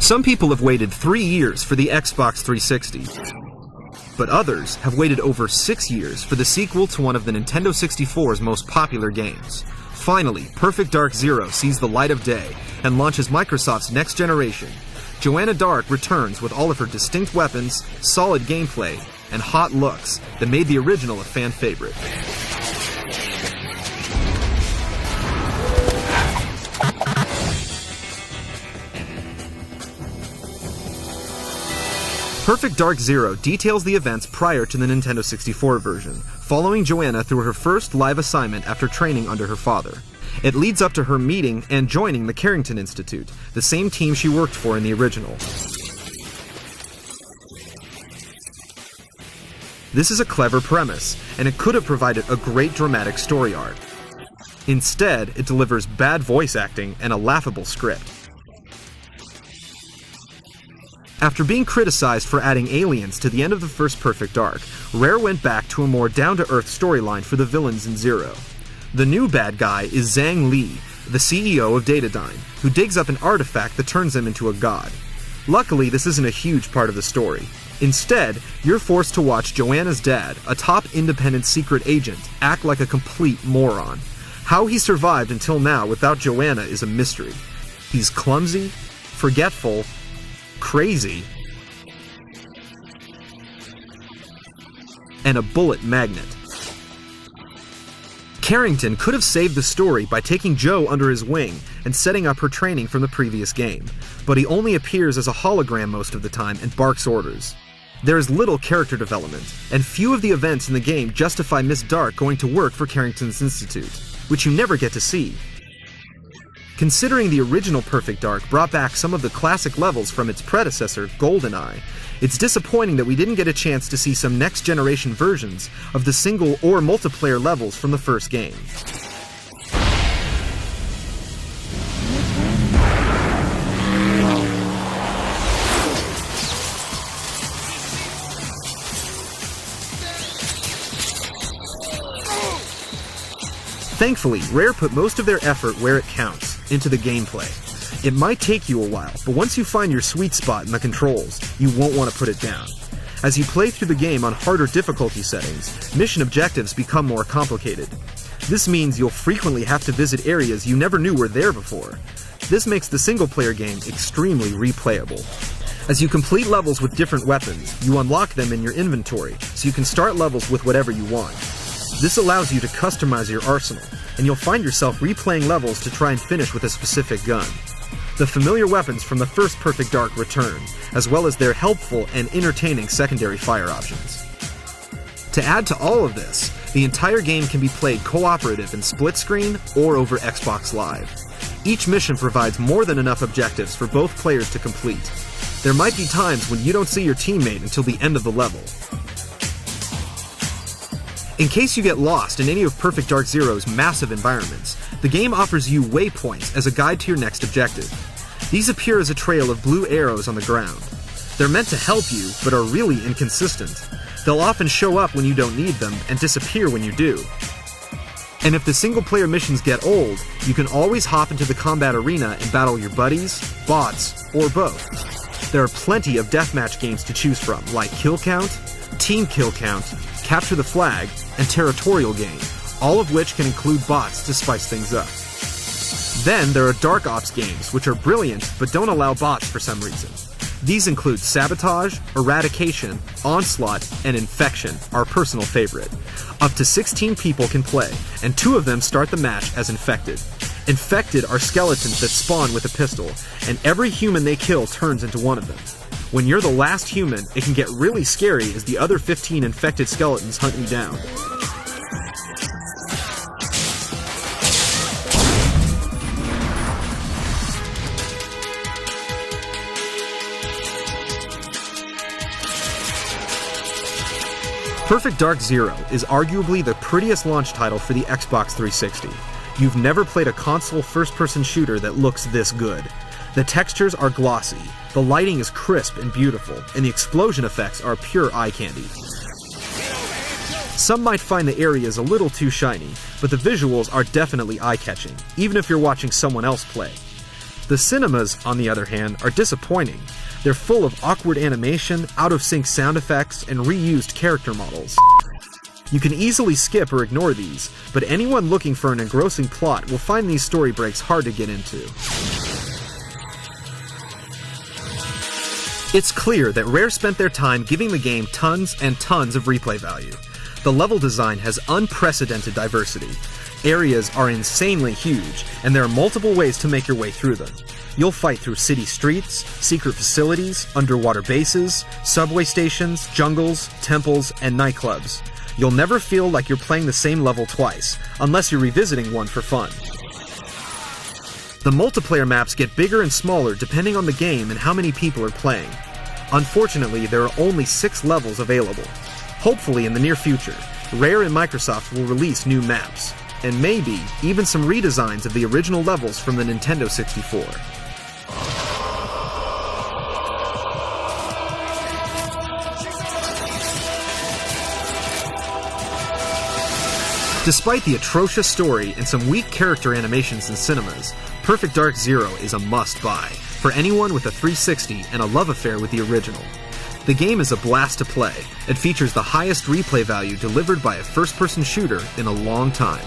Some people have waited 3 years for the Xbox 360, but others have waited over 6 years for the sequel to one of the Nintendo 64's most popular games. Finally, Perfect Dark Zero sees the light of day and launches Microsoft's next generation. Joanna Dark returns with all of her distinct weapons, solid gameplay, and hot looks that made the original a fan favorite. Perfect Dark Zero details the events prior to the Nintendo 64 version, following Joanna through her first live assignment after training under her father. It leads up to her meeting and joining the Carrington Institute, the same team she worked for in the original. This is a clever premise, and it could have provided a great dramatic story arc. Instead, it delivers bad voice acting and a laughable script. After being criticized for adding aliens to the end of the first Perfect Dark, Rare went back to a more down-to-earth storyline for the villains in Zero. The new bad guy is Zhang Li, the CEO of Datadyne, who digs up an artifact that turns him into a god. Luckily, this isn't a huge part of the story. Instead, you're forced to watch Joanna's dad, a top independent secret agent, act like a complete moron. How he survived until now without Joanna is a mystery. He's clumsy, forgetful, crazy, and a bullet magnet. Carrington could have saved the story by taking Jo under his wing and setting up her training from the previous game, but he only appears as a hologram most of the time and barks orders. There is little character development, and few of the events in the game justify Miss Dark going to work for Carrington's Institute, which you never get to see. Considering the original Perfect Dark brought back some of the classic levels from its predecessor, GoldenEye, it's disappointing that we didn't get a chance to see some next-generation versions of the single or multiplayer levels from the first game. Thankfully, Rare put most of their effort where it counts, into the gameplay. It might take you a while, but once you find your sweet spot in the controls, you won't want to put it down. As you play through the game on harder difficulty settings, mission objectives become more complicated. This means you'll frequently have to visit areas you never knew were there before. This makes the single-player game extremely replayable. As you complete levels with different weapons, you unlock them in your inventory, so you can start levels with whatever you want. This allows you to customize your arsenal, and you'll find yourself replaying levels to try and finish with a specific gun. The familiar weapons from the first Perfect Dark return, as well as their helpful and entertaining secondary fire options. To add to all of this, the entire game can be played cooperative in split screen or over Xbox Live. Each mission provides more than enough objectives for both players to complete. There might be times when you don't see your teammate until the end of the level. In case you get lost in any of Perfect Dark Zero's massive environments, the game offers you waypoints as a guide to your next objective. These appear as a trail of blue arrows on the ground. They're meant to help you, but are really inconsistent. They'll often show up when you don't need them, and disappear when you do. And if the single-player missions get old, you can always hop into the combat arena and battle your buddies, bots, or both. There are plenty of deathmatch games to choose from, like Kill Count, Team Kill Count, Capture the Flag, and Territorial Game, all of which can include bots to spice things up. Then there are Dark Ops games, which are brilliant but don't allow bots for some reason. These include Sabotage, Eradication, Onslaught, and Infection, our personal favorite. Up to 16 people can play, and 2 of them start the match as Infected. Infected are skeletons that spawn with a pistol, and every human they kill turns into one of them. When you're the last human, it can get really scary as the other 15 infected skeletons hunt you down. Perfect Dark Zero is arguably the prettiest launch title for the Xbox 360. You've never played a console first-person shooter that looks this good. The textures are glossy, the lighting is crisp and beautiful, and the explosion effects are pure eye candy. Some might find the areas a little too shiny, but the visuals are definitely eye-catching, even if you're watching someone else play. The cinemas, on the other hand, are disappointing. They're full of awkward animation, out-of-sync sound effects, and reused character models. You can easily skip or ignore these, but anyone looking for an engrossing plot will find these story breaks hard to get into. It's clear that Rare spent their time giving the game tons and tons of replay value. The level design has unprecedented diversity. Areas are insanely huge, and there are multiple ways to make your way through them. You'll fight through city streets, secret facilities, underwater bases, subway stations, jungles, temples, and nightclubs. You'll never feel like you're playing the same level twice, unless you're revisiting one for fun. The multiplayer maps get bigger and smaller depending on the game and how many people are playing. Unfortunately, there are only 6 levels available. Hopefully in the near future, Rare and Microsoft will release new maps, and maybe even some redesigns of the original levels from the Nintendo 64. Despite the atrocious story and some weak character animations in cinemas, Perfect Dark Zero is a must-buy for anyone with a 360 and a love affair with the original. The game is a blast to play. It features the highest replay value delivered by a first-person shooter in a long time.